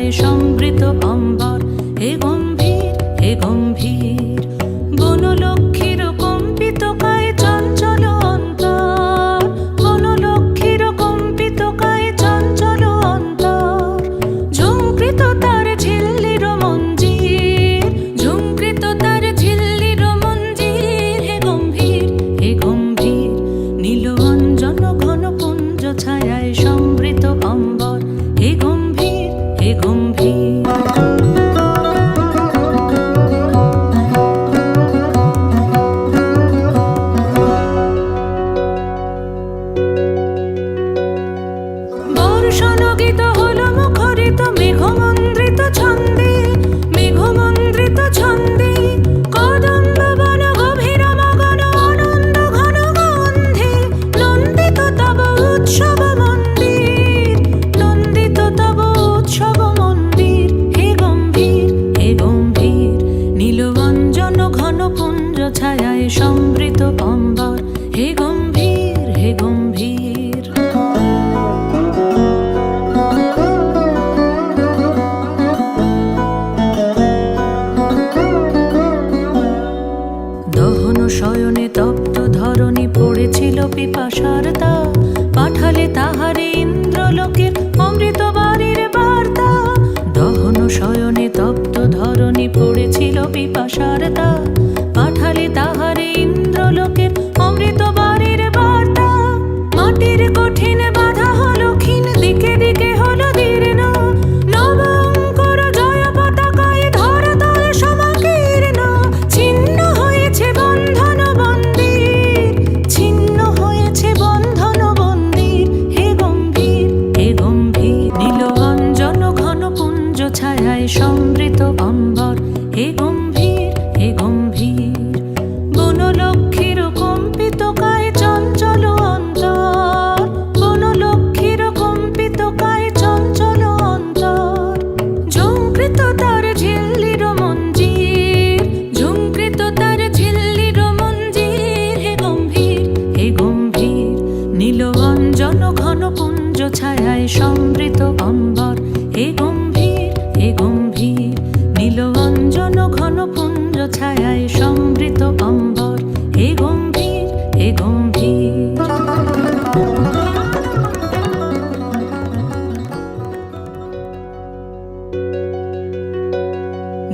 ছায়ায় সমৃত অম্বর, হে গম্ভীর হে গম্ভীর। বনলক্ষ্মীর কম্পিত কায় চঞ্চল অন্তর, বনলক্ষ্মীর কম্পিত কায় চঞ্চল অন্তর। ঝুঙ্কৃত তার ঝিল্লির মঞ্জির, ঝুঙ্কৃত তার ঝিল্লির মঞ্জির। হে গম্ভীর হে গম্ভীর। নীল অঞ্জন ঘন পুঞ্জ ছায়ায় সমৃত অম্বর, হে গম্ভীর হে গম্ভীর। বর্ষণগীত হল মুখরিত মেঘমন্দ্রিত ছন্দে, মেঘমন্দ্রিত ছন্দে। কদম্ব বন গভীর মগন আনন্দ ঘন গন্ধে। নন্দিত তব উৎসব মন্দির, নন্দিত তব উৎসব মন্দির। হে গম্ভীর হে গম্ভীর। নীলবঞ্জন ঘন পুঞ্জ ছায়ায় সমৃত অম্বর, হে গম্ভীর হে গম্ভীর। দহন শয়নে তপ্ত ধরণী পড়েছিল পিপাসার তা, পাঠালে তাহারে ইন্দ্রলোকের অমৃত বাণীর বার্তা। দহন শয়নে তপ্ত ধরণী পড়েছিল পিপাসার তা, পাঠালে তাহারে ইন্দ্রলোকের অমৃত বাণীর বার্তা। মাটির কঠিন বাধা হলো ক্ষীণ, দিকে দিকে হলো দীর্ণ। নবঙ্কর জয় পতাকায় ধরাতল সমাকীর্ণ। ছিন্ন হয়েছে বন্ধন বন্দির, ছিন্ন হয়েছে বন্ধন বন্দির। হে গম্ভীর হে গম্ভীর। নীল অঞ্জন ঘন পুঞ্জ ছায়ায় সমৃত অম্বর, হে গম্ভীর হে গম্ভীর। বনলক্ষ্মীর কম্পিত কায় চঞ্চল অন্তর, বনলক্ষ্মীর কম্পিত কায় চঞ্চল অন্তর। ঝুঙ্কৃত তার ঝিল্লির মঞ্জির, ঝুঙ্কৃত তার ঝিল্লির মঞ্জির। হে গম্ভীর হে গম্ভীর। নীল অঞ্জন ঘন পুঞ্জ ছায়ায় সমৃত অম্বর, হে গম্ভীর হে গম্ভীর। নীল অঞ্জন ঘন পুঞ্জ ছায়ায় সমৃত অম্বর, হে গম্ভীর হে গম্ভীর।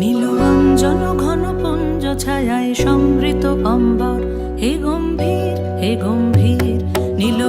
নীল অঞ্জন ঘন পুঞ্জ ছায়ায় সমৃত অম্বর, হে গম্ভীর হে গম্ভীর। নীল